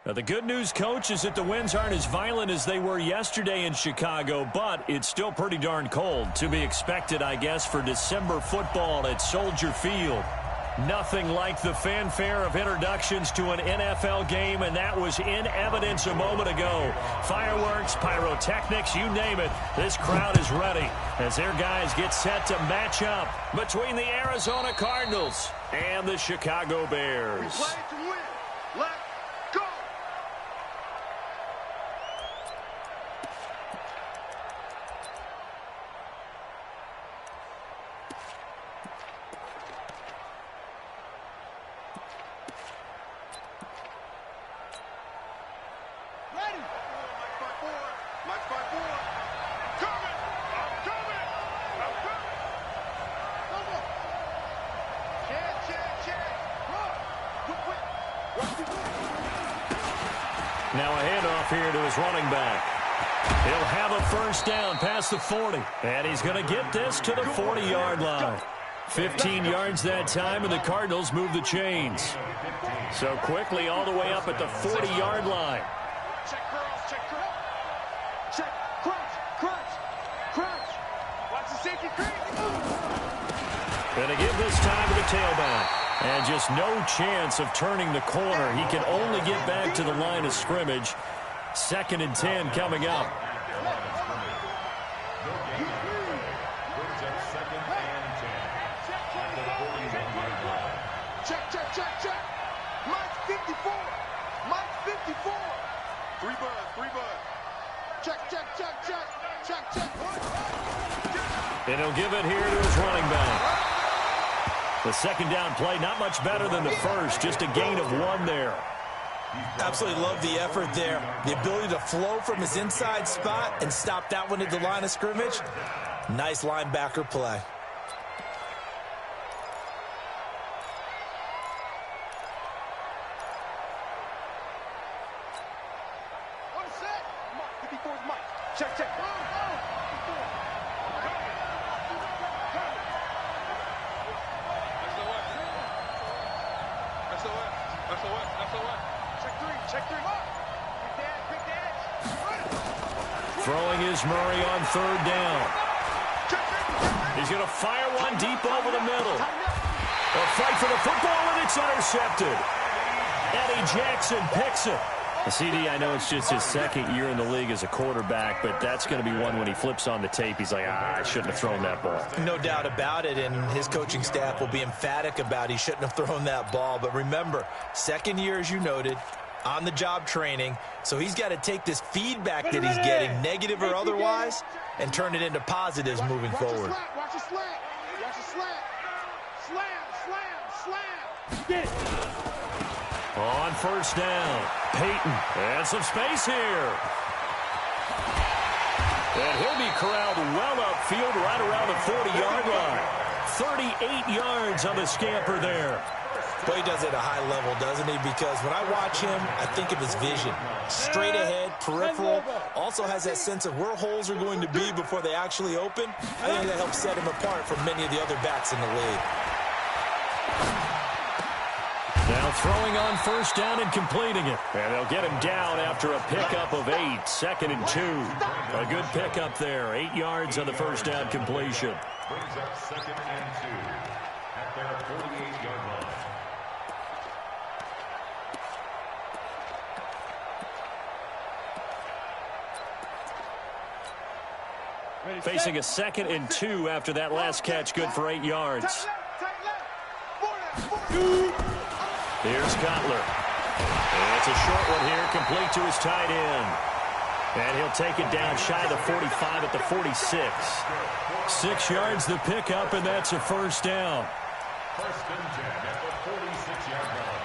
Now, the good news, Coach, is that the winds aren't as violent as they were yesterday in Chicago, but it's still pretty darn cold. To be expected, I guess, for December football at Soldier Field. Nothing like the fanfare of introductions to an NFL game, and that was in evidence a moment ago. Fireworks, pyrotechnics, you name it. This crowd is ready as their guys get set to match up between the Arizona Cardinals and the Chicago Bears. We play to win. Let's go. Now a handoff here to his running back. He'll have a first down past the 40. And he's going to get this to the 40-yard line. 15 yards that time, and the Cardinals move the chains. So quickly all the way up at the 40-yard line. Check curls, check curl. Check, crunch. Watch the safety creep. Gonna give this time to the tailback. And just no chance of turning the corner. He can only get back to the line of scrimmage. 2nd and 10 coming up. Check. Mike 54. Mike 54. Three bud. Check. And he'll give it here to his running back. The second down play, not much better than the first, just a gain of 1 there. Absolutely love the effort there. The ability to flow from his inside spot and stop that one at the line of scrimmage. Nice linebacker play. On set. Mike 54 is Mike. Check. Check three. Quick dash. Throwing is Murray on 3rd down. He's going to fire one deep over the middle. A fight for the football, and it's intercepted. Eddie Jackson picks it. CD, I know it's just his 2nd year in the league as a quarterback, but that's going to be one when he flips on the tape. He's like, I shouldn't have thrown that ball. No doubt about it, and his coaching staff will be emphatic about he shouldn't have thrown that ball. But remember, 2nd year, as you noted, on-the-job training, so he's got to take this feedback that he's getting, negative or otherwise, and turn it into positives moving forward. Watch the slant. Slam. Get it. On 1st down, Peyton, and some space here. And he'll be corralled well upfield right around the 40-yard line. 38 yards on the scamper there. But he does it at a high level, doesn't he? Because when I watch him, I think of his vision. Straight ahead, peripheral, also has that sense of where holes are going to be before they actually open. I think that helps set him apart from many of the other backs in the league. Now throwing on 1st down and completing it. And they'll get him down after a pickup of 8. 2nd and 2. A good pickup there. 8 yards on the 1st down completion. Brings up 2nd and 2 at their 48-yard line. Facing a 2nd and 2 after that last catch, good for 8 yards. Here's Cutler. And it's a short one here, complete to his tight end. And he'll take it down shy of the 45 at the 46. 6 yards the pickup, and that's a 1st down. 1st and 10 at the 46-yard line.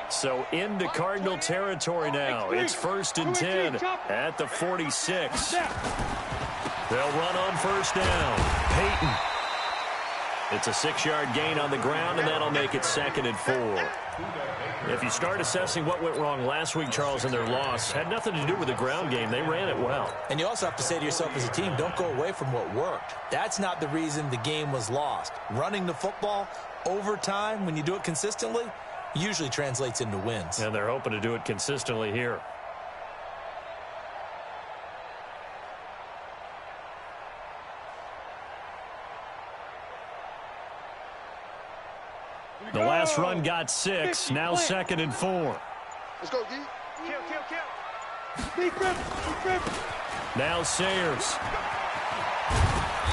So into Cardinal territory now. It's 1st and 10 at the 46. They'll run on 1st down. Peyton. It's a 6-yard gain on the ground, and that'll make it 2nd and 4. If you start assessing what went wrong last week, Charles, in their loss, had nothing to do with the ground game. They ran it well. And you also have to say to yourself as a team, don't go away from what worked. That's not the reason the game was lost. Running the football over time, when you do it consistently, usually translates into wins. And they're hoping to do it consistently here. The last run got 6. Now 2nd and 4. Let's go, D. Kill. Now Sayers.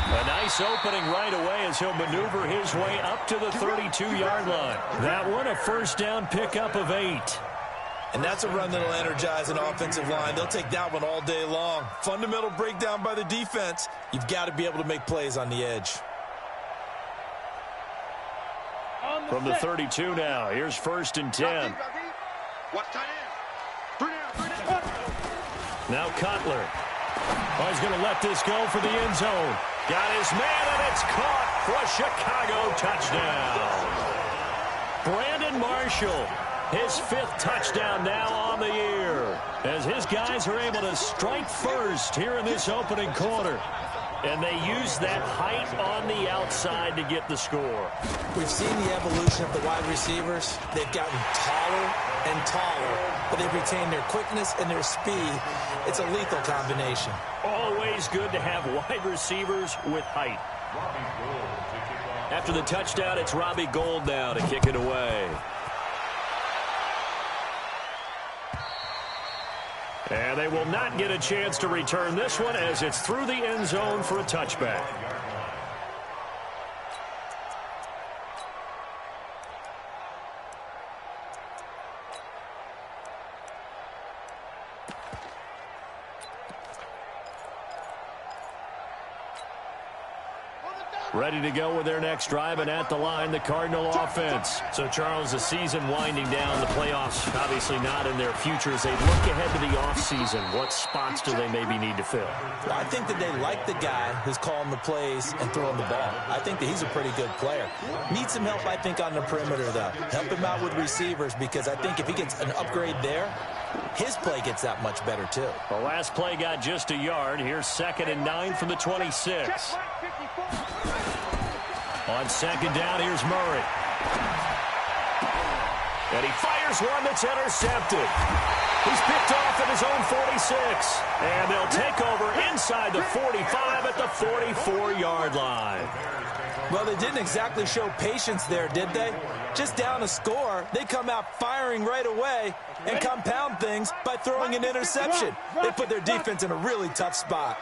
A nice opening right away as he'll maneuver his way up to the 32-yard line. That one a first down pickup of 8. And that's a run that'll energize an offensive line. They'll take that one all day long. Fundamental breakdown by the defense. You've got to be able to make plays on the edge. From the 32 now, here's 1st and 10. Watch tight end. 3 down. Now Cutler. Oh, he's going to let this go for the end zone. Got his man, and it's caught for a Chicago touchdown. Brandon Marshall, his 5th touchdown now on the year, as his guys are able to strike first here in this opening quarter. And they use that height on the outside to get the score. We've seen the evolution of the wide receivers. They've gotten taller and taller, but they've retained their quickness and their speed. It's a lethal combination. Always good to have wide receivers with height. After the touchdown, it's Robbie Gould now to kick it away. And they will not get a chance to return this one as it's through the end zone for a touchback. Ready to go with their next drive, and at the line, the Cardinal offense. So, Charles, the season winding down, the playoffs obviously not in their future. As they look ahead to the offseason, what spots do they maybe need to fill? Well, I think that they like the guy who's calling the plays and throwing the ball. I think that he's a pretty good player. Needs some help, I think, on the perimeter, though. Help him out with receivers, because I think if he gets an upgrade there, his play gets that much better, too. The last play got just a yard. Here's 2nd and 9 from the 26. On 2nd down, here's Murray. And he fires one that's intercepted. He's picked off at his own 46. And they'll take over inside the 45 at the 44-yard line. Well, they didn't exactly show patience there, did they? Just down a score, they come out firing right away and compound things by throwing an interception. They put their defense in a really tough spot.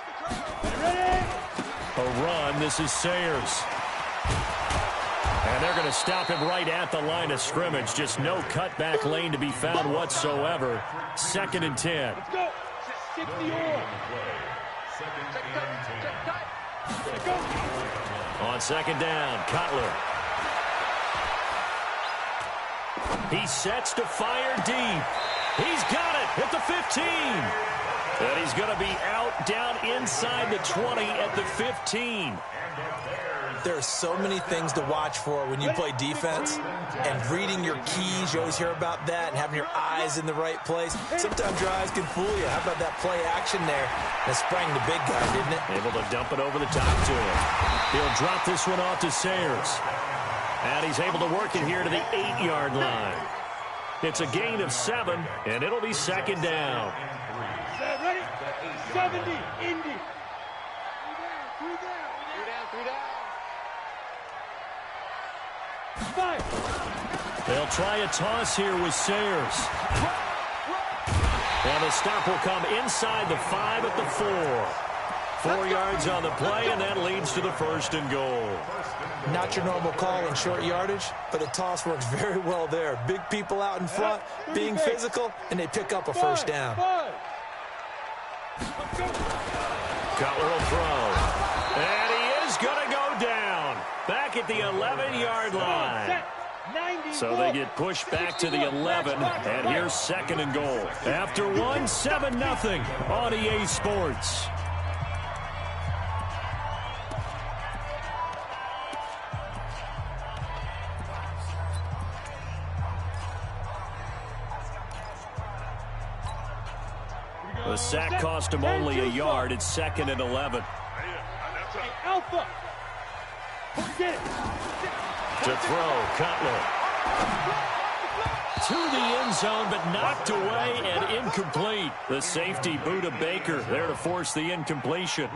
A run. This is Sayers. And they're going to stop him right at the line of scrimmage. Just no cutback lane to be found whatsoever. 2nd and 10. Let's go. 60 On 2nd down, Cutler. He sets to fire deep. He's got it at the 15. And he's going to be out down inside the 20 at the 15. There are so many things to watch for when you play defense, and reading your keys, you always hear about that, and having your eyes in the right place. Sometimes your eyes can fool you. How about that play action there? That sprang the big guy, didn't it? Able to dump it over the top to him. He'll drop this one off to Sayers. And he's able to work it here to the 8-yard line. It's a gain of 7, and it'll be 2nd down. Ready? 70, Indy. 3 down. 5. They'll try a toss here with Sayers. And the stop will come inside the 5 at the 4. 4 yards on the play, and that leads to the 1st and goal. Not your normal call in short yardage, but a toss works very well there. Big people out in front, being physical, and they pick up a first down. Cutler will throw. And he is going to go down. Back at the 11-yard line. So they get pushed back to the 11, and here's 2nd and goal. After one, 7-0 on EA Sports. The sack cost him only a yard. It's 2nd and 11. Hey, Alpha. Get it. To throw, Cutler. To the end zone, but knocked away and incomplete. The safety, Buda Baker, there to force the incompletion.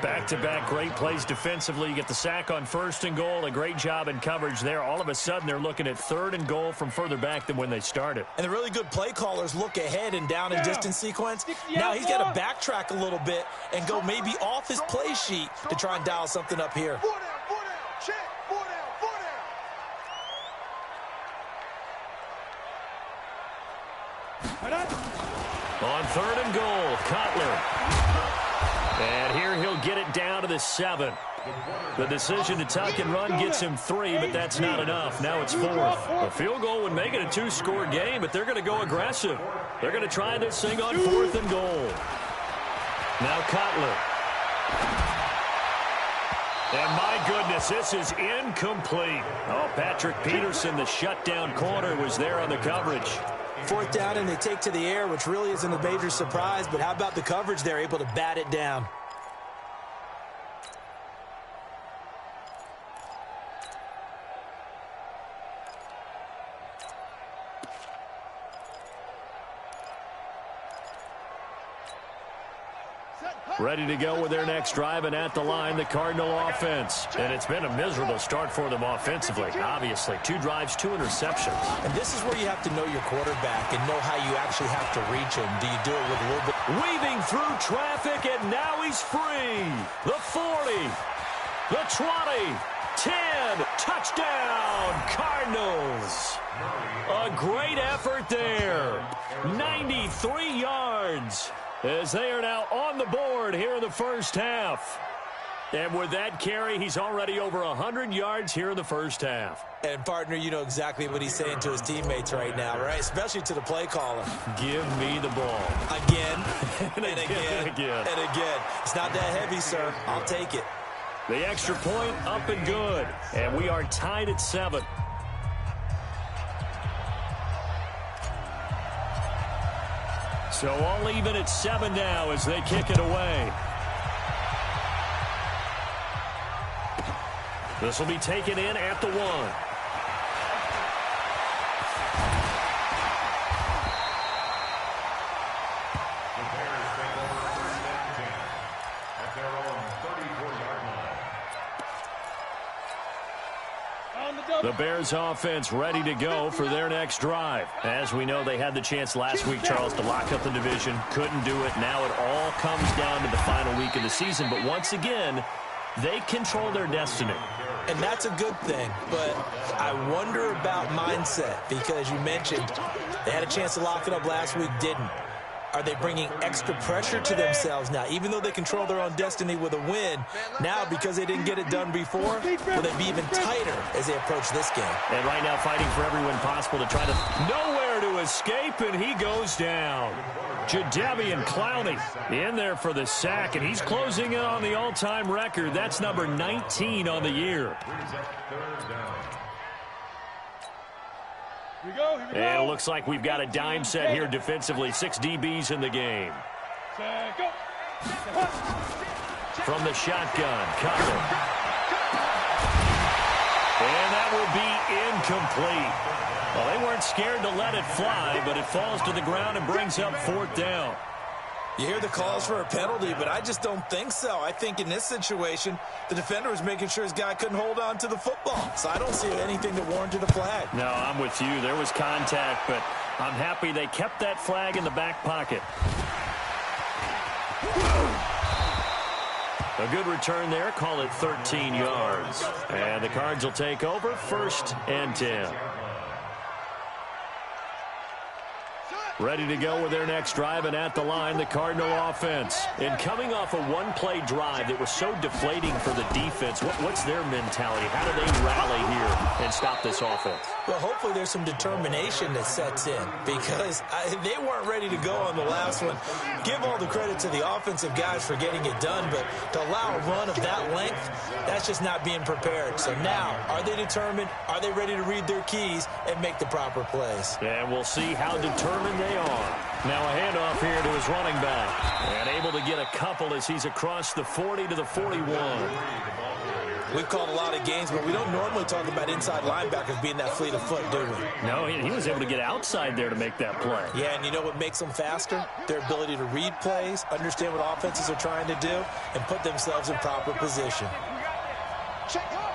Back-to-back great plays defensively. You get the sack on 1st and goal. A great job in coverage there. All of a sudden, they're looking at 3rd and goal from further back than when they started. And the really good play callers look ahead and down and distance sequence. Now he's got to backtrack a little bit and go maybe off his play sheet to try and dial something up here. 4 down, check, 4 down, 4 down. On 3rd and goal, Cutler. And here he'll get it down to the 7. The decision to tuck and run gets him 3, but that's not enough. Now it's 4th. A field goal would make it a 2-score game, but they're going to go aggressive. They're going to try this thing on 4th and goal. Now Cutler. And my goodness, this is incomplete. Oh, Patrick Peterson, the shutdown corner, was there on the coverage. 4th down and they take to the air, which really isn't a major surprise, but how about the coverage there, able to bat it down? Ready to go with their next drive, and at the line, the Cardinal offense. And it's been a miserable start for them offensively, obviously. 2 drives, 2 interceptions. And this is where you have to know your quarterback and know how you actually have to reach him. Do you do it with a little bit? Weaving through traffic, and now he's free. The 40, the 20, 10, touchdown, Cardinals. A great effort there. 93 yards. As they are now on the board here in the first half. And with that carry, he's already over 100 yards here in the first half. And, partner, you know exactly what he's saying to his teammates right now, right? Especially to the play caller. Give me the ball. Again, and again, and again. and again. It's not that heavy, sir. I'll take it. The extra point up and good. And we are tied at 7. So all even at 7 now as they kick it away. This will be taken in at the 1. The Bears take over 3rd and 10 at their own 34-yard line. The Bears offense ready to go for their next drive. As we know, they had the chance last week, Charles, to lock up the division. Couldn't do it. Now it all comes down to the final week of the season. But once again, they control their destiny. And that's a good thing. But I wonder about mindset because you mentioned they had a chance to lock it up last week, didn't. Are they bringing extra pressure to themselves now? Even though they control their own destiny with a win, now because they didn't get it done before, will they be even tighter as they approach this game? And right now fighting for every win possible to try to nowhere to escape, and he goes down. Jadeveon Clowney in there for the sack, and he's closing in on the all-time record. That's number 19 on the year. Here we go. And it looks like we've got a dime set here defensively. 6 DBs in the game. Go. From the shotgun, Cutler. And that will be incomplete. Well, they weren't scared to let it fly, but it falls to the ground and brings up 4th down. You hear the calls for a penalty, but I just don't think so. I think in this situation, the defender was making sure his guy couldn't hold on to the football. So I don't see anything that warranted a flag. No, I'm with you. There was contact, but I'm happy they kept that flag in the back pocket. A good return there. Call it 13 yards. And the Cards will take over 1st and 10. Ready to go with their next drive, and at the line, the Cardinal offense. And coming off a one-play drive that was so deflating for the defense, what's their mentality? How do they rally here and stop this offense? Well, hopefully there's some determination that sets in because they weren't ready to go on the last one. Give all the credit to the offensive guys for getting it done, but to allow a run of that length, that's just not being prepared. So now, are they determined? Are they ready to read their keys and make the proper plays? And we'll see how determined they are. Now a handoff here to his running back. And able to get a couple as he's across the 40 to the 41. We've called a lot of games, but we don't normally talk about inside linebackers being that fleet of foot, do we? No, he was able to get outside there to make that play. Yeah, and you know what makes them faster? Their ability to read plays, understand what offenses are trying to do, and put themselves in proper position. Check up.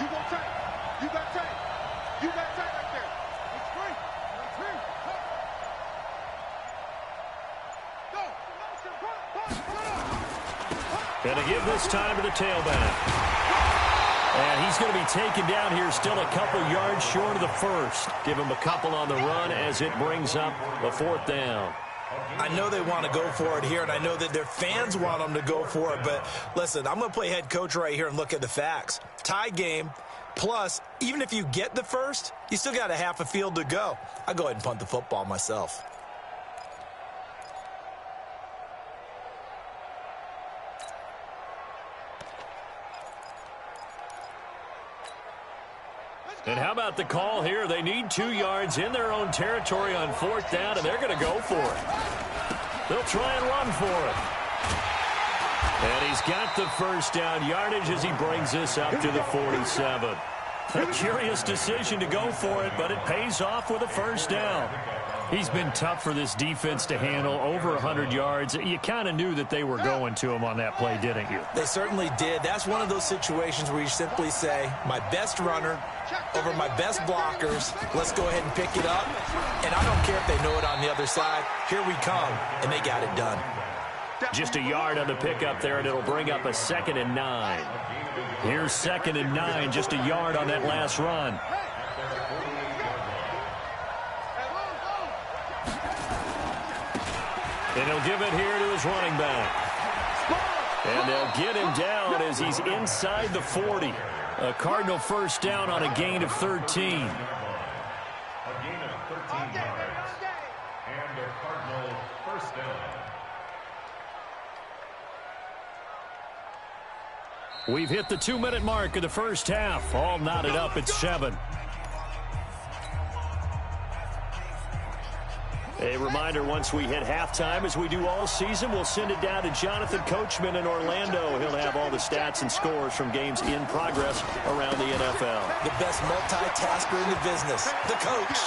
You got tight. You got tight. You got tight right there. It's free. It's free. Go. Going to give this time to the tailback. And he's going to be taken down here still a couple yards short of the first. Give him a couple on the run as it brings up a 4th down. I know they want to go for it here, and I know that their fans want them to go for it, but listen, I'm going to play head coach right here and look at the facts. Tie game, plus, even if you get the first, you still got a half a field to go. I'll go ahead and punt the football myself. And how about the call here? They need 2 yards in their own territory on 4th down, and they're going to go for it. They'll try and run for it. And he's got the first down yardage as he brings this up to the 47. A curious decision to go for it, but it pays off with a first down. He's been tough for this defense to handle, over 100 yards. You kind of knew that they were going to him on that play, didn't you? They certainly did. That's one of those situations where you simply say, my best runner over my best blockers, let's go ahead and pick it up. And I don't care if they know it on the other side. Here we come, and they got it done. Just a yard on the pickup there, and it'll bring up a 2nd and 9. Here's 2nd and 9, just a yard on that last run. And he'll give it here to his running back. And they'll get him down as he's inside the 40. A Cardinal first down on a gain of 13. A gain of 13 yards. And a Cardinal first down. We've hit the 2-minute mark of the first half. All knotted up at 7. A reminder, once we hit halftime, as we do all season, we'll send it down to Jonathan Coachman in Orlando. He'll have all the stats and scores from games in progress around the NFL. The best multitasker in the business, the coach.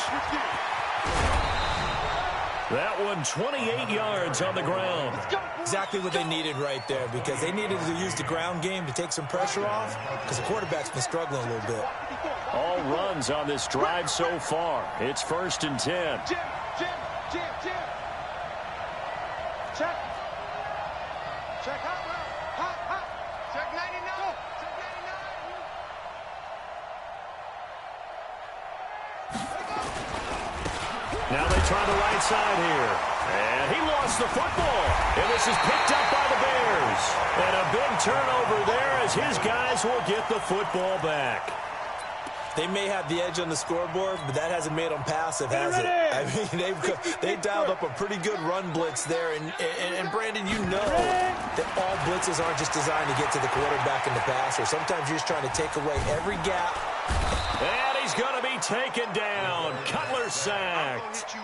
That one, 28 yards on the ground. Exactly what they needed right there, because they needed to use the ground game to take some pressure off, because the quarterback's been struggling a little bit. All runs on this drive so far. It's 1st and 10. Jim. Check. Check hot. Check 99. Now they try the right side here. And he lost the football. And this is picked up by the Bears. And a big turnover there as his guys will get the football back. They may have the edge on the scoreboard, but that hasn't made them passive, has it? I mean, they've dialed up a pretty good run blitz there. And Brandon, you know that all blitzes aren't just designed to get to the quarterback and the passer. Sometimes you're just trying to take away every gap. And he's going to be taken down. Cutler sacked.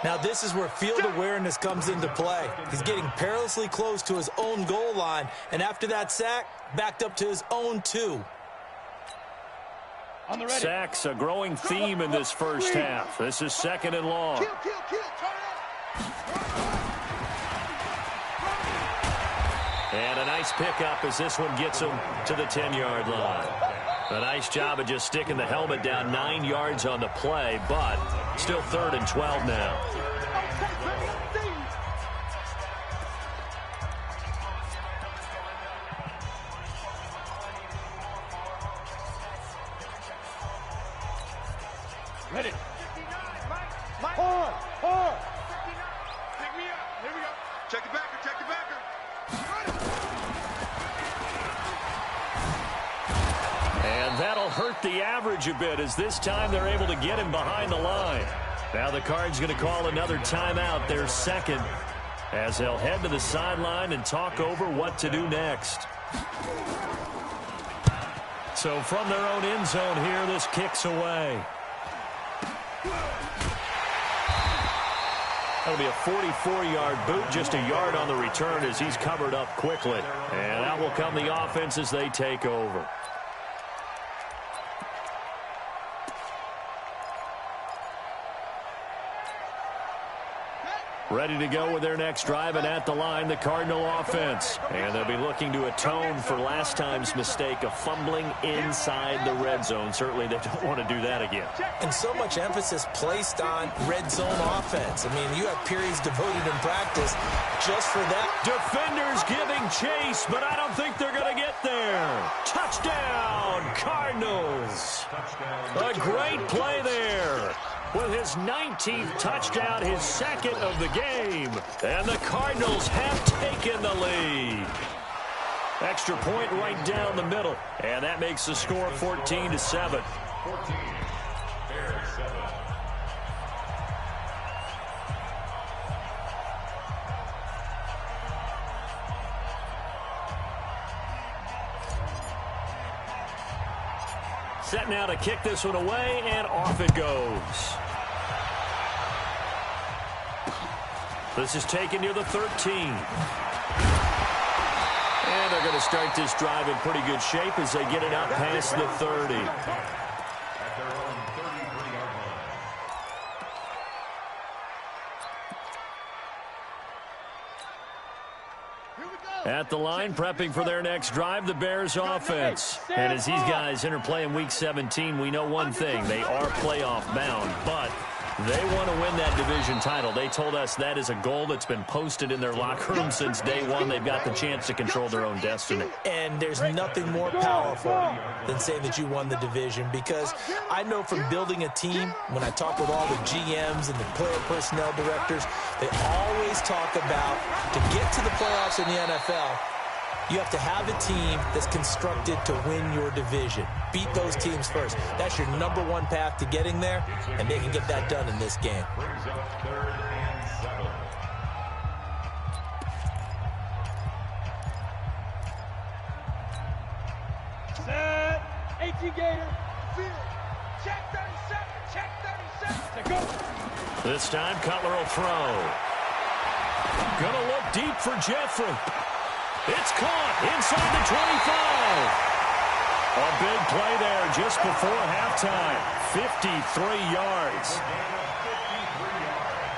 Now, this is where field awareness comes into play. He's getting perilously close to his own goal line. And after that sack, backed up to his own 2. Sacks, a growing theme in this first half. This is 2nd and long. And a nice pickup as this one gets him to the 10-yard line. A nice job of just sticking the helmet down 9 yards on the play, but still 3rd and 12 now. Ready. Hard. Pick me up. Here we go. Check the backer. And that'll hurt the average a bit as this time they're able to get him behind the line. Now the Cards going to call another timeout, their 2nd, as they'll head to the sideline and talk over what to do next. So from their own end zone here, this kicks away. That'll be a 44-yard boot, just a yard on the return as he's covered up quickly. And out will come the offense as they take over. Ready to go with their next drive, and at the line, the Cardinal offense. And they'll be looking to atone for last time's mistake of fumbling inside the red zone. Certainly they don't want to do that again. And so much emphasis placed on red zone offense. I mean, you have periods devoted in practice just for that. Defenders giving chase, but I don't think they're going to get there. Touchdown, Cardinals. A great play there. With his 19th touchdown, his second of the game. And the Cardinals have taken the lead. Extra point right down the middle. And that makes the score 14-7. 14, Bears 7. Set now to kick this one away, and off it goes. This is taken near the 13. And they're going to start this drive in pretty good shape as they get it out past the 30. At their own 33-yard line. At the line, prepping for their next drive, the Bears offense. And as these guys interplay in Week 17, we know one thing. They are playoff bound, but they want to win that division title. They told us that is a goal that's been posted in their locker room since day one. They've got the chance to control their own destiny. And there's nothing more powerful than saying that you won the division, because I know from building a team, when I talk with all the GMs and the player personnel directors, they always talk about, to get to the playoffs in the NFL, you have to have a team that's constructed to win your division. Beat those teams first. That's your number one path to getting there, and they can get that done in this game. Brings up 3rd and 7. Set. 18 Gator. Field. Check 37. Check 37. To go. This time, Cutler will throw. Gonna look deep for Jeffrey. It's caught inside the 25. A big play there just before halftime. 53 yards. A gain of 53 yards.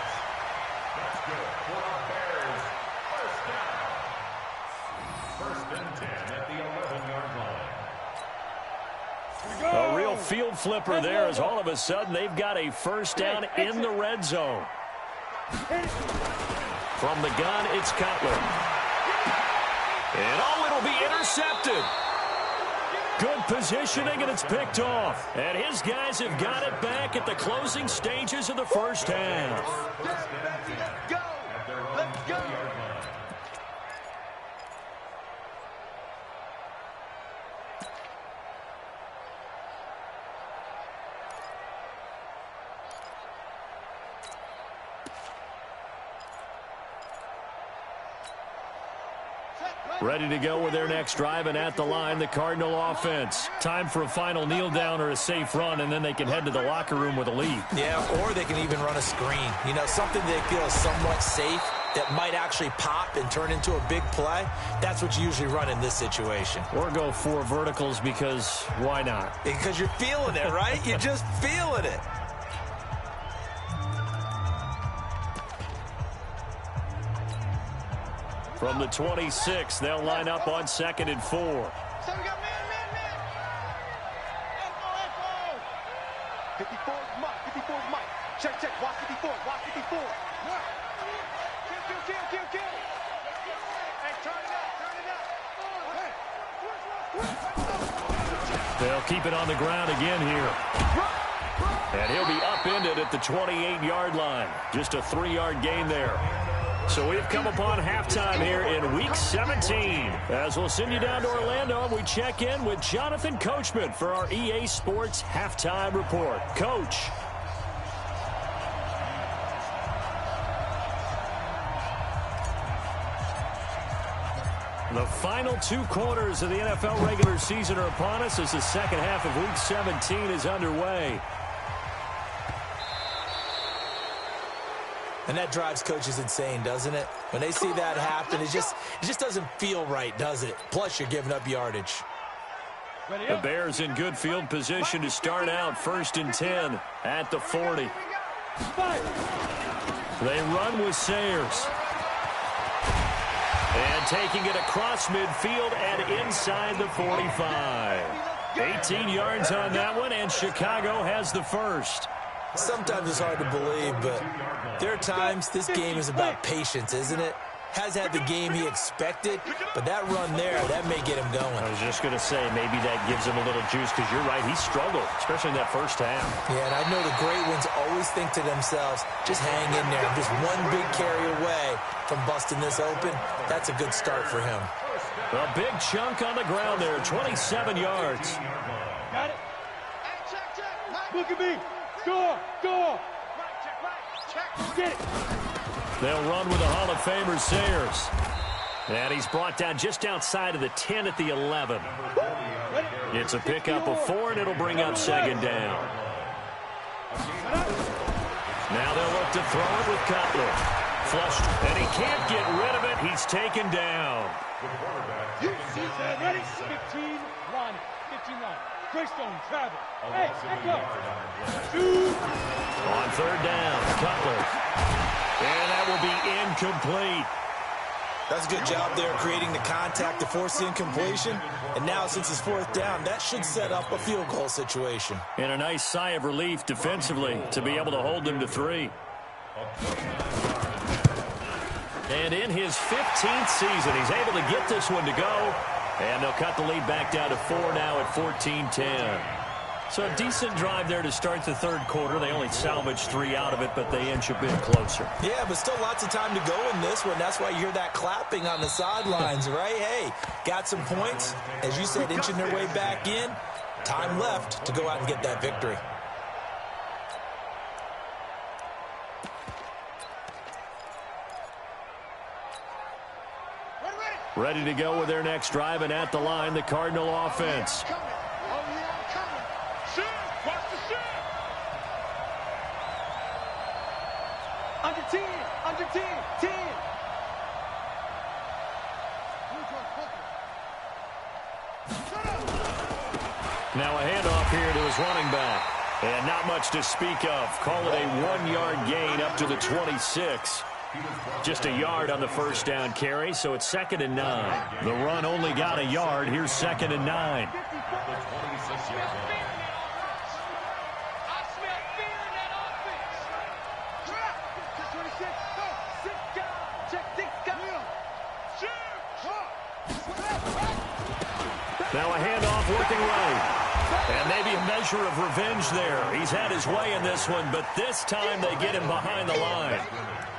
That's good for the Bears. First down. 1st and 10 at the 11-yard line. A real field flipper there, as all of a sudden they've got a first down in the red zone. From the gun, it's Cutler. And oh, it'll be intercepted. Good positioning, and it's picked off. And his guys have got it back at the closing stages of the first half. Let's go. Let's go. Ready to go with their next drive, and at the line, the Cardinal offense. Time for a final kneel down or a safe run, and then they can head to the locker room with a lead. Yeah, or they can even run a screen. You know, something they feel is somewhat safe that might actually pop and turn into a big play. That's what you usually run in this situation. Or go 4 verticals, because why not? Because you're feeling it, right? You're just feeling it. From the 26, they'll line up on 2nd and 4. So we got man. Echo. 54 is Mike. 54 is Mike. Check. Watch 54. Watch 54. Kill. Hey, turn it up. They'll keep it on the ground again here. And he'll be upended at the 28-yard line. Just a 3-yard gain there. So we've come upon halftime here in Week 17. As we'll send you down to Orlando, we check in with Jonathan Coachman for our EA Sports Halftime Report. Coach. The final 2 quarters of the NFL regular season are upon us as the second half of Week 17 is underway. And that drives coaches insane, doesn't it? When they see that happen, it just doesn't feel right, does it? Plus, you're giving up yardage. The Bears in good field position to start out 1st and 10 at the 40. They run with Sayers. And taking it across midfield and inside the 45. 18 yards on that one, and Chicago has the first. Sometimes it's hard to believe, but there are times this game is about patience, isn't it? Has had the game he expected, but that run there, that may get him going. I was just going to say, maybe that gives him a little juice, because you're right, he struggled, especially in that first half. Yeah, and I know the great ones always think to themselves, just hang in there. Just one big carry away from busting this open. That's a good start for him. A big chunk on the ground there, 27 yards. Got it. Look at me. Go. Get it. They'll run with the Hall of Famer Sayers. And he's brought down just outside of the 10 at the 11. It's a pickup of 4, and it'll bring up 2nd down. Now they'll look to throw it with Cutler. Flushed, and he can't get rid of it. He's taken down. Ready? 15 line. Greystone, travel. Hey, go. Shoot. On 3rd down, Cutler. And that will be incomplete. That's a good job there creating the contact to force the incompletion. And now since it's 4th down, that should set up a field goal situation. And a nice sigh of relief defensively to be able to hold them to 3. And in his 15th season, he's able to get this one to go. And they'll cut the lead back down to 4 now at 14-10. So a decent drive there to start the 3rd quarter. They only salvaged 3 out of it, but they inch a bit closer. Yeah, but still lots of time to go in this one. That's why you hear that clapping on the sidelines, right? Hey, got some points. As you said, inching their way back in. Time left to go out and get that victory. Ready to go with their next drive, and at the line, the Cardinal offense. Under 10. Now a handoff here to his running back. And not much to speak of. Call it a 1-yard gain up to the 26. Just a yard on the 1st down carry, so it's 2nd and 9. The run only got a yard. Here's 2nd and 9. Now a handoff working right. And maybe a measure of revenge there. He's had his way in this one, but this time they get him behind the line.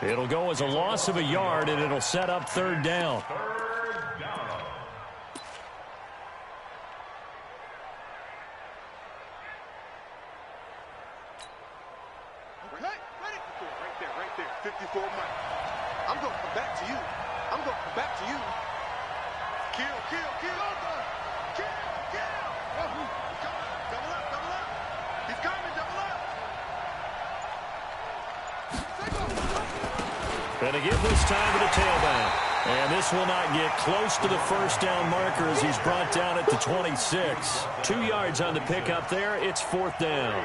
It'll go as a loss of a yard, and it'll set up 3rd down. Right there. 54 Mike. I'm going to come back to you. Kill. Double up. He's coming, double up. And again this time to the tailback. And this will not get close to the 1st down marker as he's brought down at the 26. 2 yards on the pickup there. It's 4th down.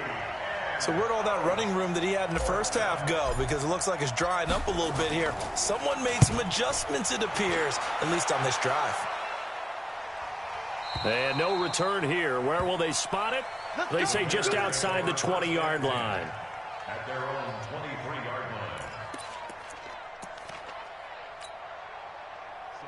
So where'd all that running room that he had in the first half go? Because it looks like it's drying up a little bit here. Someone made some adjustments, it appears, at least on this drive. And no return here. Where will they spot it? They say just outside the 20-yard line. At their own 23-yard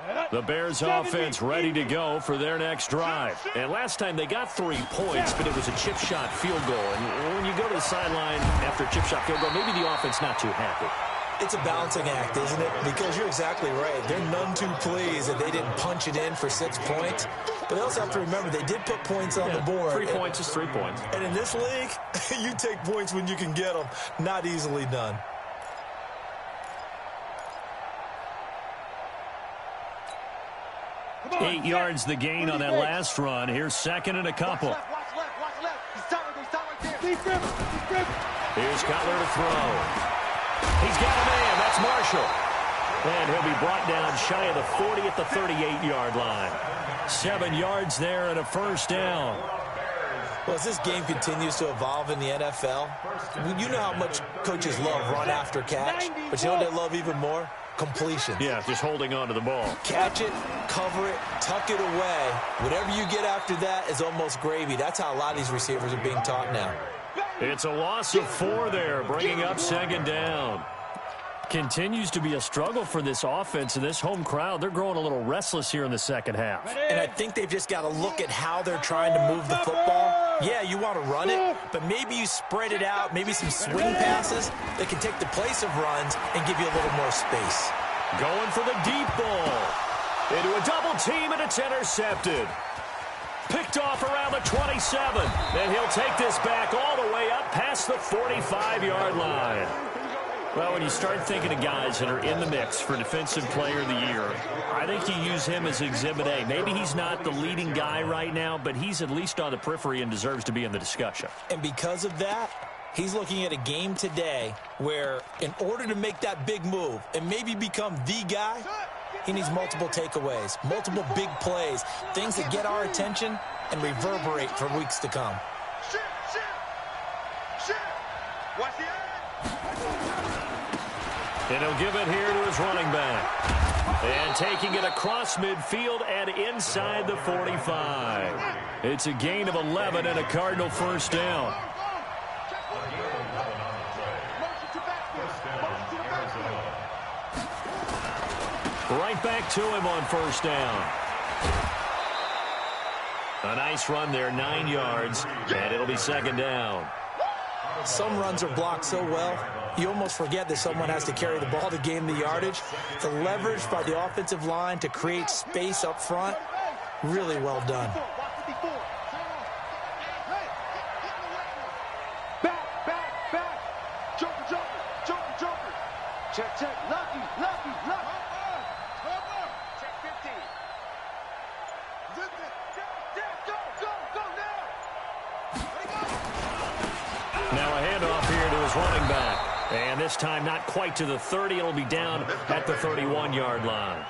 line. The Bears offense ready to go for their next drive. And last time they got 3 points, but it was a chip shot field goal. And when you go to the sideline after a chip shot field goal, maybe the offense not too happy. It's a balancing act, isn't it? Because you're exactly right. They're none too pleased that they didn't punch it in for 6 points. But they also have to remember they did put points on the board. 3 points is 3 points. And in this league, you take points when you can get them. Not easily done. Come on. 8 yards the gain on that last run. Here's 2nd and a couple. Watch left. He's tired right there. He's gripping. Here's Cutler to throw. He's got a man. That's Marshall. And he'll be brought down shy of the 40 at the 38-yard line. 7 yards there and a first down. Well, as this game continues to evolve in the NFL, you know how much coaches love run after catch, but you know what they love even more? Completion. Yeah, just holding on to the ball. Catch it, cover it, tuck it away. Whatever you get after that is almost gravy. That's how a lot of these receivers are being taught now. It's a loss of 4 there, bringing up second down. Continues to be a struggle for this offense and this home crowd. They're growing a little restless here in the second half. And I think they've just got to look at how they're trying to move the football. Yeah, you want to run it, but maybe you spread it out, maybe some swing passes that can take the place of runs and give you a little more space. Going for the deep ball. Into a double team, and it's intercepted. Picked off around the 27. And he'll take this back all the way up past the 45-yard line. Well, when you start thinking of guys that are in the mix for Defensive Player of the Year, I think you use him as Exhibit A. Maybe he's not the leading guy right now, but he's at least on the periphery and deserves to be in the discussion. And because of that, he's looking at a game today where in order to make that big move and maybe become the guy, he needs multiple takeaways, multiple big plays, things that get our attention and reverberate for weeks to come. Watch the eye. And he'll give it here to his running back. And taking it across midfield and inside the 45. It's a gain of 11 and a Cardinal first down. Right back to him on first down. A nice run there, 9 yards, and it'll be second down. Some runs are blocked so well, you almost forget that someone has to carry the ball to gain the yardage. The leverage by the offensive line to create space up front, really well done. Back. Joker. Check. Lucky. Check 15. Go now. Now a handoff here to his running back. And this time not quite to the 30. It'll be down at the 31-yard line.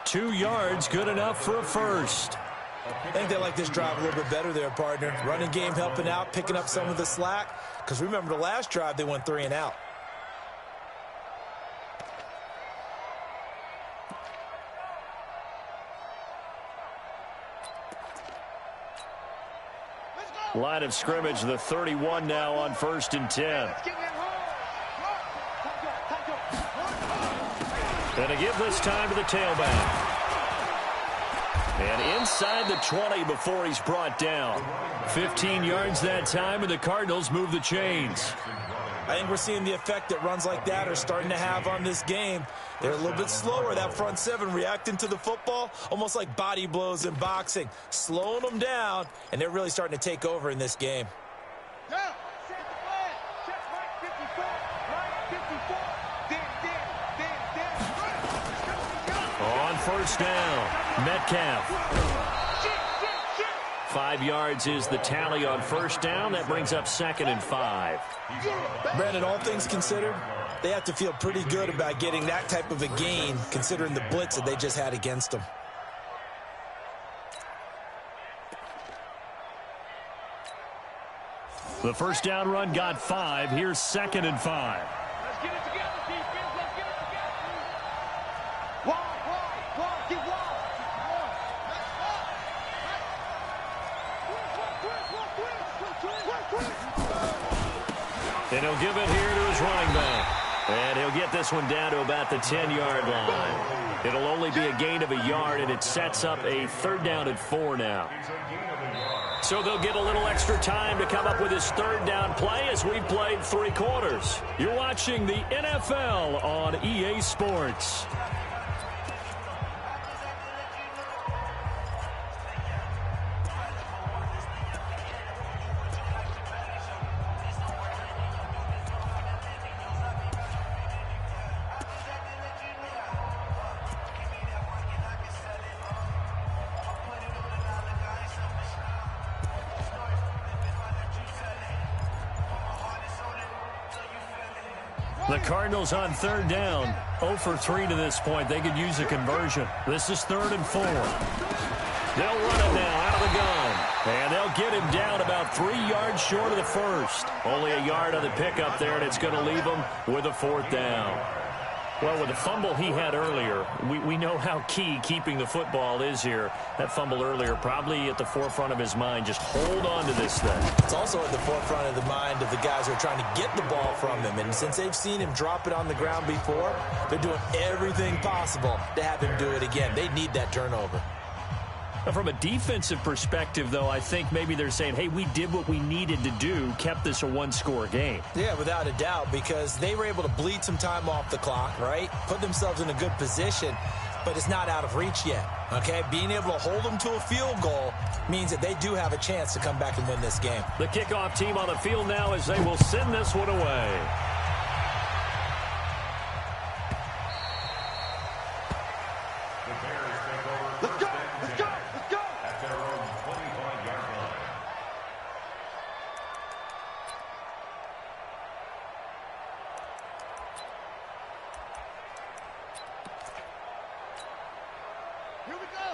2 yards, good enough for a first. I think they like this drive a little bit better there, partner. Running game helping out, picking up some of the slack. Because remember the last drive, they went 3 and out. Line of scrimmage, the 31 now on 1st and 10. And a give this time to the tailback. And inside the 20 before he's brought down. 15 yards that time, and the Cardinals move the chains. I think we're seeing the effect that runs like that are starting to have on this game. They're a little bit slower, that front 7, reacting to the football, almost like body blows in boxing, slowing them down, and they're really starting to take over in this game. On first down, Metcalf. 5 yards is the tally on first down. That brings up 2nd and 5. Brandon, all things considered, they have to feel pretty good about getting that type of a gain, considering the blitz that they just had against them. The first down run got 5. Here's 2nd and 5. Let's get it together, defense. Let's get it together. Wide. Get wide. And he'll give it here to his running back. And he'll get this one down to about the 10-yard line. It'll only be a gain of a yard, and it sets up a 3rd down and 4 now. So they'll get a little extra time to come up with his 3rd down play as we've played 3 quarters. You're watching the NFL on EA Sports. The Cardinals on third down, 0 for 3 to this point. They could use a conversion. This is 3rd and 4. They'll run it now out of the gun. And they'll get him down about 3 yards short of the first. Only a yard on the pickup there, and it's going to leave him with a 4th down. Well, with the fumble he had earlier, we know how key keeping the football is here. That fumble earlier probably at the forefront of his mind. Just hold on to this thing. It's also at the forefront of the mind of the guys who are trying to get the ball from him. And since they've seen him drop it on the ground before, they're doing everything possible to have him do it again. They need that turnover. From a defensive perspective, though, I think maybe they're saying, hey, we did what we needed to do, kept this a one-score game. Yeah, without a doubt, because they were able to bleed some time off the clock, right? Put themselves in a good position, but it's not out of reach yet, okay? Being able to hold them to a field goal means that they do have a chance to come back and win this game. The kickoff team on the field now as they will send this one away.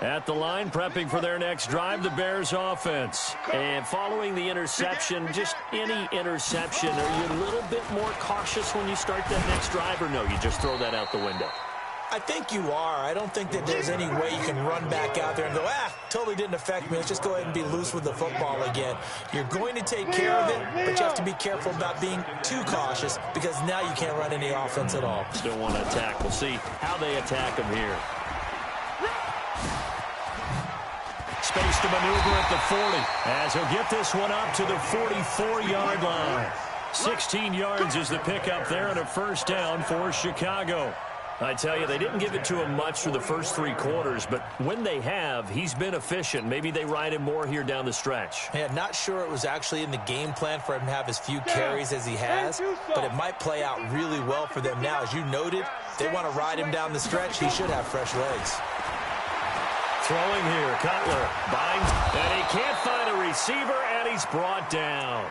At the line, prepping for their next drive, the Bears offense. And following the interception, just any interception, are you a little bit more cautious when you start that next drive, or no, you just throw that out the window? I think you are. I don't think that there's any way you can run back out there and go, totally didn't affect me. Let's just go ahead and be loose with the football again. You're going to take care of it, but you have to be careful about being too cautious because now you can't run any offense at all. Still want to attack. We'll see how they attack them here. Space to maneuver at the 40 as he'll get this one up to the 44-yard line. 16 yards is the pickup there and a 1st down for Chicago. I tell you, they didn't give it to him much for the first 3 quarters, but when they have, he's been efficient. Maybe they ride him more here down the stretch. Yeah, not sure it was actually in the game plan for him to have as few carries as he has, but it might play out really well for them now. As you noted, they want to ride him down the stretch. He should have fresh legs. Throwing here, Cutler binds, and he can't find a receiver, and he's brought down.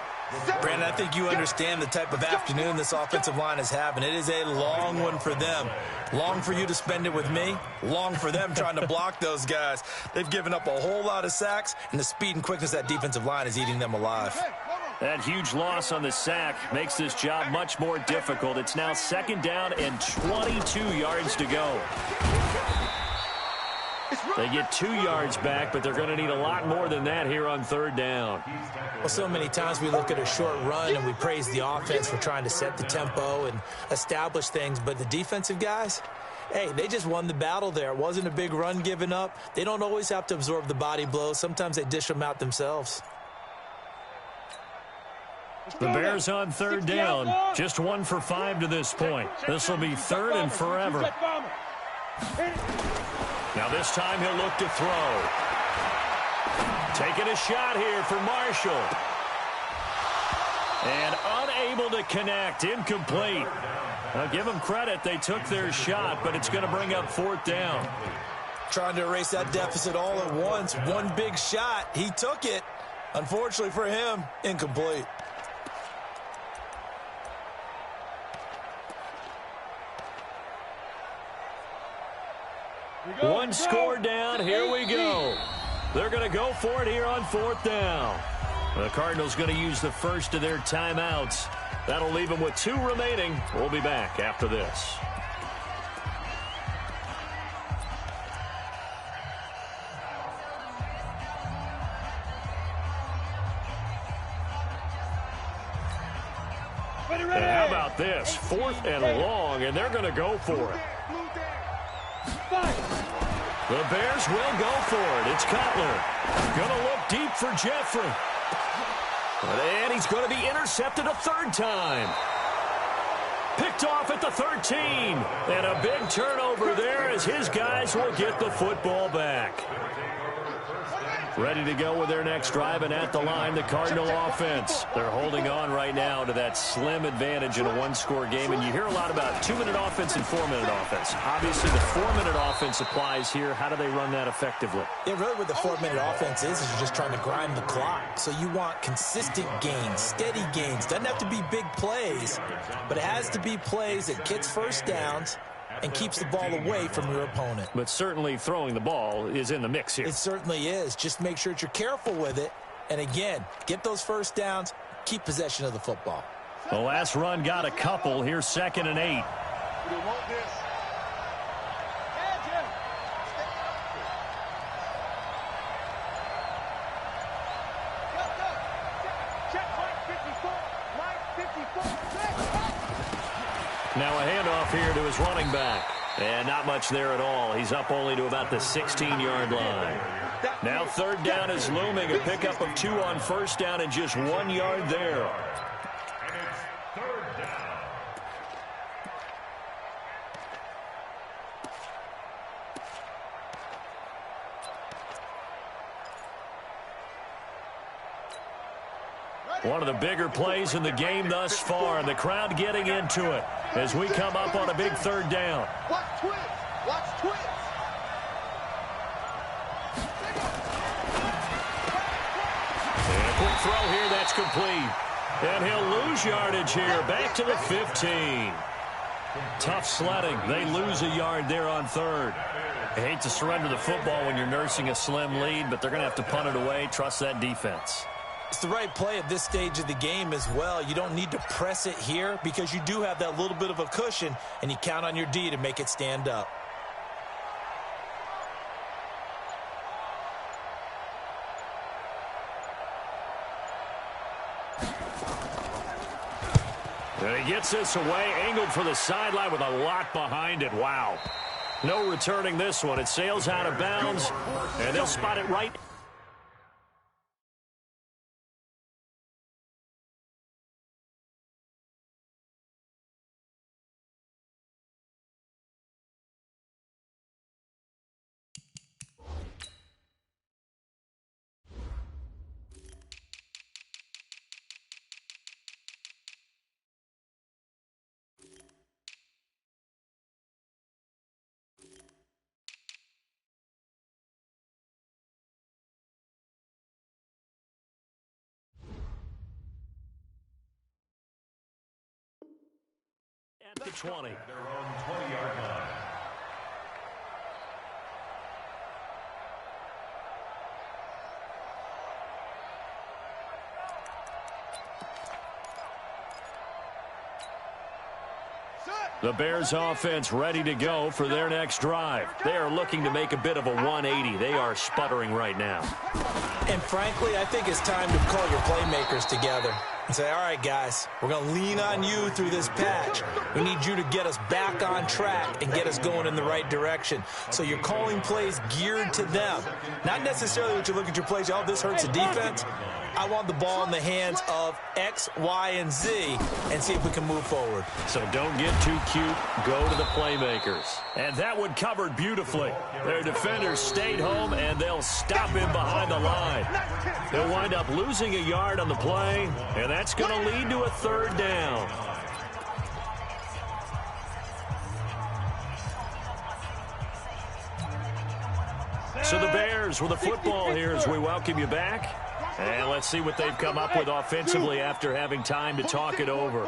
Brandon, I think you understand the type of afternoon this offensive line is having. It is a long one for them. Long for you to spend it with me. Long for them trying to block those guys. They've given up a whole lot of sacks, and the speed and quickness of that defensive line is eating them alive. That huge loss on the sack makes this job much more difficult. It's now 2nd down and 22 yards to go. They get 2 yards back, but they're going to need a lot more than that here on 3rd down. Well, so many times we look at a short run and we praise the offense for trying to set the tempo and establish things, but the defensive guys, hey, they just won the battle there. It wasn't a big run given up. They don't always have to absorb the body blows. Sometimes they dish them out themselves. The Bears on 3rd down, just 1 for 5 to this point. This will be 3rd and forever. Now this time he'll look to throw. Taking a shot here for Marshall. And unable to connect, incomplete. Now give them credit, they took their shot, but it's going to bring up 4th down. Trying to erase that deficit all at once. One big shot, he took it. Unfortunately for him, incomplete. One score down, here we go. They're going to go for it here on 4th down. The Cardinals going to use the first of their timeouts. That'll leave them with 2 remaining. We'll be back after this. And how about this? 4th and long, and they're going to go for it. The Bears will go for it. It's Cutler. Going to look deep for Jeffrey. And he's going to be intercepted a 3rd time. Picked off at the 13. And a big turnover there as his guys will get the football back. Ready to go with their next drive, and at the line, the Cardinal offense. They're holding on right now to that slim advantage in a 1-score game, and you hear a lot about 2-minute offense and 4-minute offense. Obviously, the 4-minute offense applies here. How do they run that effectively? Yeah, really what the 4-minute offense is you're just trying to grind the clock. So you want consistent gains, steady gains. Doesn't have to be big plays, but it has to be plays that gets first downs and keeps the ball away from your opponent. But certainly throwing the ball is in the mix here. It certainly is. Just make sure that you're careful with it. And again, get those first downs, keep possession of the football. The last run got a couple. Here's 2nd and 8. We want this. Now a handoff here to his running back. And not much there at all. He's up only to about the 16-yard line. Now 3rd down is looming. A pickup of 2 on 1st down and just 1 yard there. And it's 3rd down. One of the bigger plays in the game thus far, and the crowd getting into it as we come up on a big 3rd down. Watch twins. Watch twins. And a quick throw here, that's complete. And he'll lose yardage here, back to the 15. Tough sledding. They lose a yard there on 3rd. I hate to surrender the football when you're nursing a slim lead, but they're going to have to punt it away. Trust that defense. It's the right play at this stage of the game as well. You don't need to press it here because you do have that little bit of a cushion, and you count on your D to make it stand up. And he gets this away, angled for the sideline with a lot behind it. Wow. No returning this one. It sails out of bounds, and they'll spot it right. At the 20. Their own 20-yard line. The Bears offense ready to go for their next drive. They are looking to make a bit of a 180. They are sputtering right now. And frankly, I think it's time to call your playmakers together and say, all right, guys, we're going to lean on you through this patch. We need you to get us back on track and get us going in the right direction. So you're calling plays geared to them. Not necessarily what you look at your plays, oh, this hurts the defense. I want the ball in the hands of X, Y, and Z and see if we can move forward. So don't get too cute. Go to the playmakers. And that one covered beautifully. Their defenders stayed home, and they'll stop him behind the line. They'll wind up losing a yard on the play, and that's going to lead to a 3rd down. So the Bears with the football here as we welcome you back. And let's see what they've come up with offensively after having time to talk it over.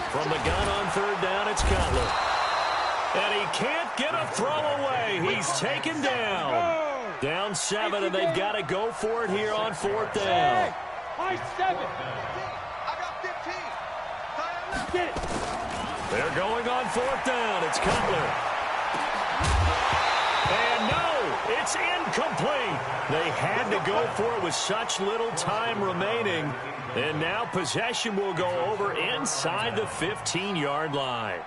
From the gun on 3rd down, it's Cutler. And he can't get a throw away. He's taken down. Down 7, and they've got to go for it here on 4th down. They're going on 4th down. It's Cutler. And no, it's incomplete. They had to go for it with such little time remaining. And now possession will go over inside the 15-yard line.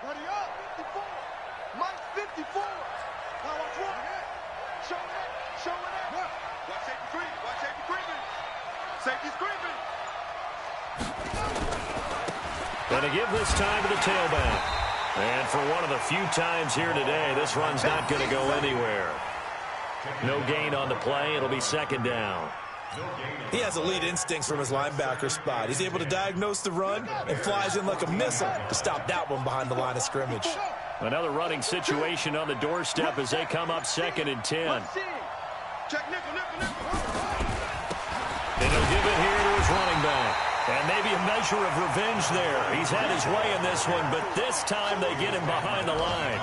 Ready up, 54. Mike 54. Now watch one. Showing it, showing it. Watch safety creep, watch safety creeping. Safety's creeping. And to give this time to the tailback. And for one of the few times here today, this run's not going to go anywhere. No gain on the play. It'll be second down. He has elite instincts from his linebacker spot. He's able to diagnose the run and flies in like a missile to stop that one behind the line of scrimmage. Another running situation on the doorstep as they come up 2nd and 10. And he'll give it here to his running back. And maybe a measure of revenge there. He's had his way in this one, but this time they get him behind the line.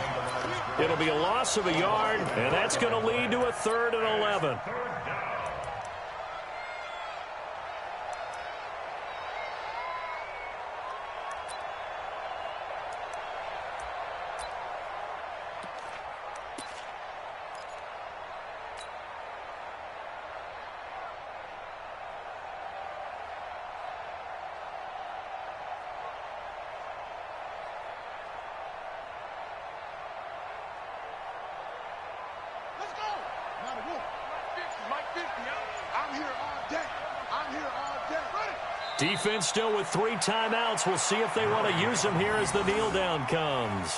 It'll be a loss of a yard, and that's going to lead to a 3rd and 11. Defense still with 3 timeouts. We'll see if they want to use them here as the kneel down comes.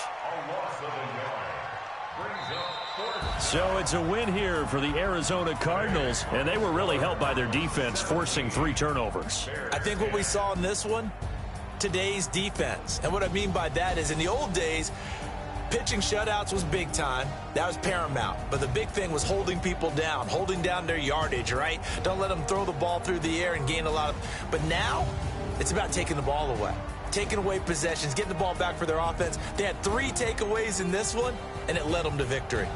So it's a win here for the Arizona Cardinals, and they were really helped by their defense, forcing 3 turnovers. I think what we saw in this one, today's defense. And what I mean by that is in the old days, pitching shutouts was big time. That was paramount. But the big thing was holding people down, holding down their yardage, right? Don't let them throw the ball through the air and gain a lot of... But now, it's about taking the ball away. Taking away possessions, getting the ball back for their offense. They had 3 takeaways in this one, and it led them to victory.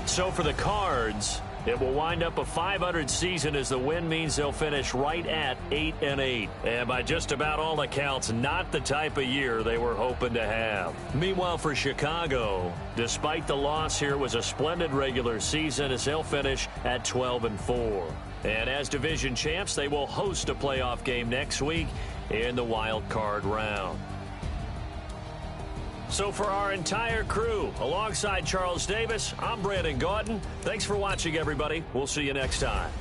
So for the Cards, it will wind up a .500 season as the win means they'll finish right at 8-8. And by just about all accounts, not the type of year they were hoping to have. Meanwhile, for Chicago, despite the loss here, was a splendid regular season as they'll finish at 12-4. And as division champs, they will host a playoff game next week in the wild card round. So for our entire crew, alongside Charles Davis, I'm Brandon Gaudin. Thanks for watching, everybody. We'll see you next time.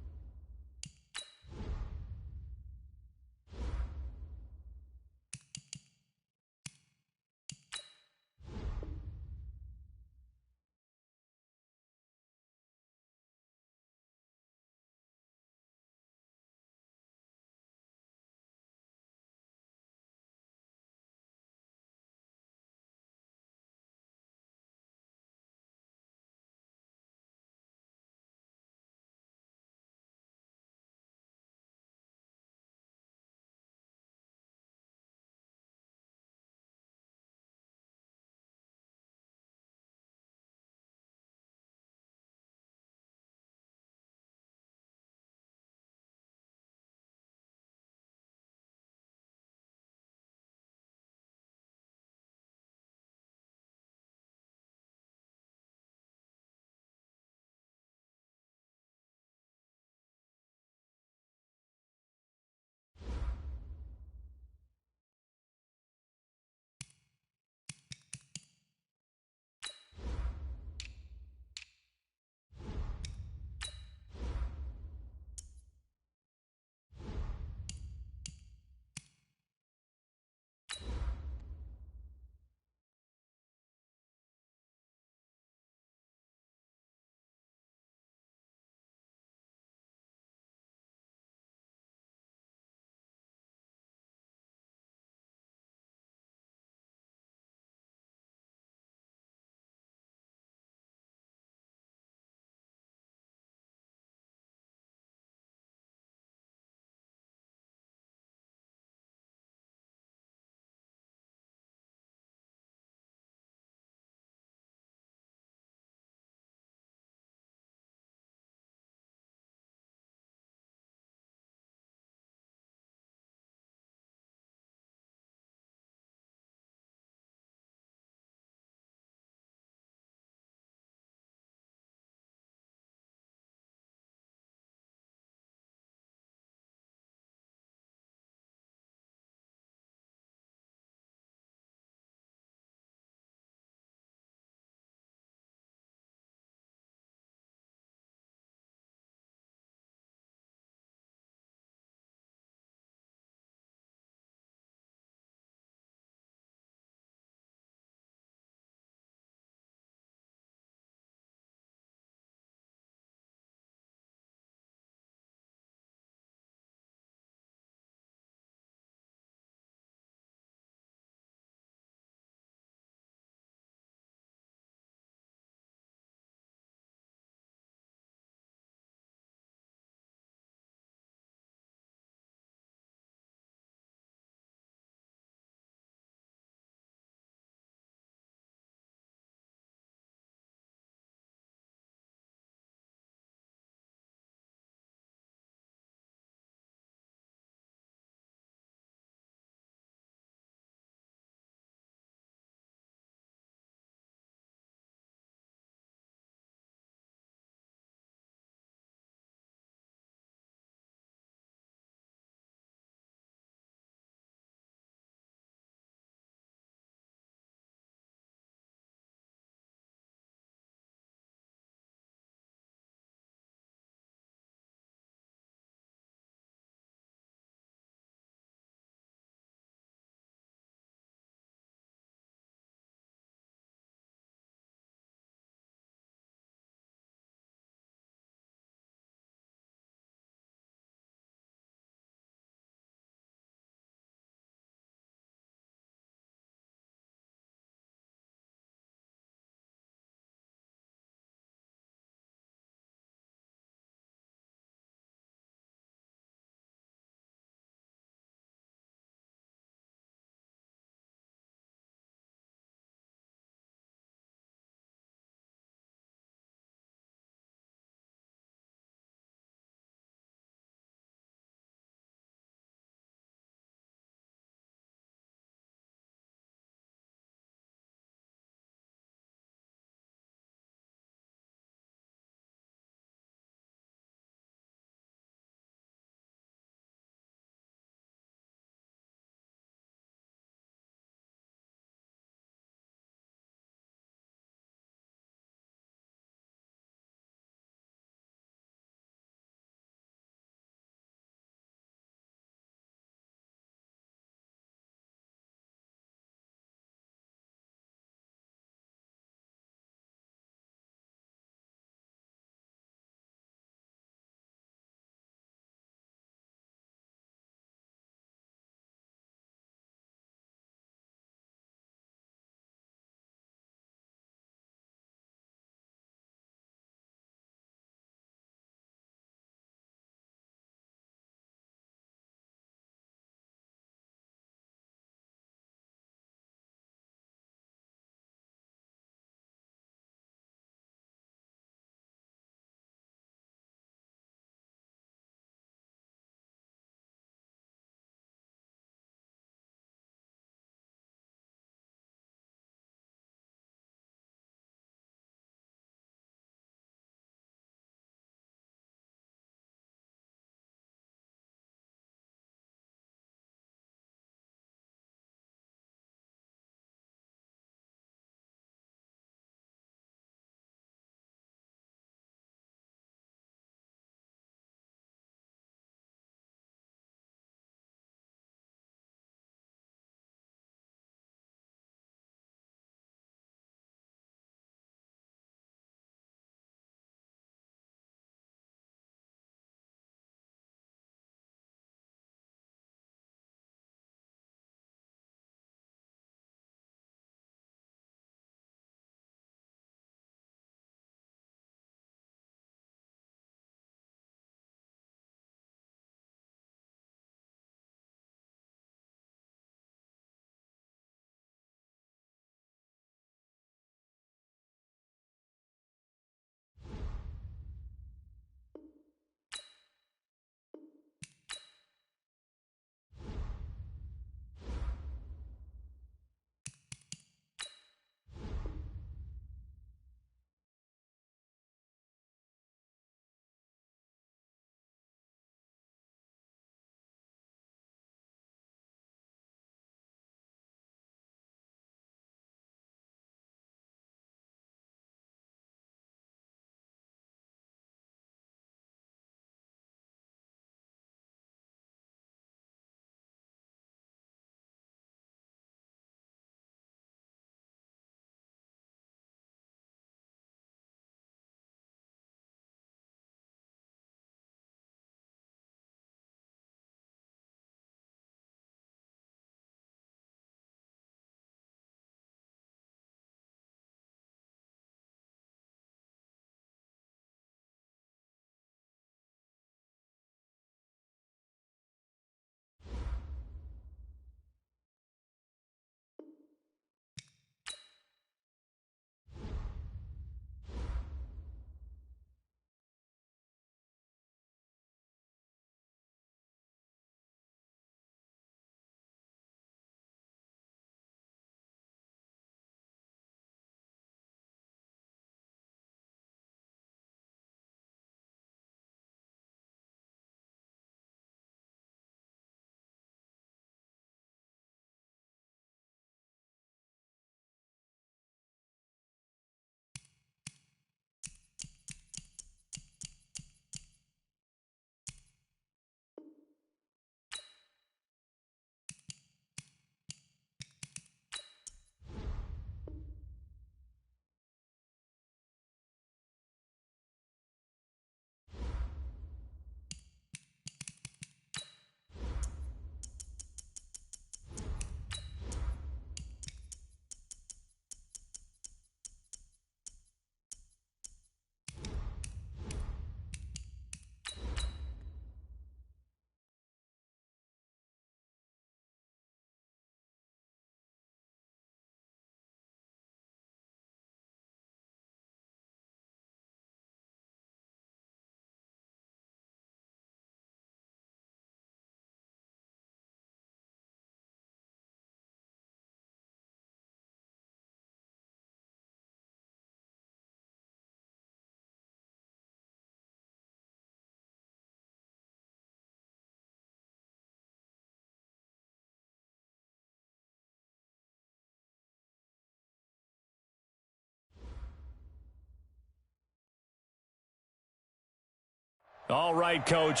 All right, Coach.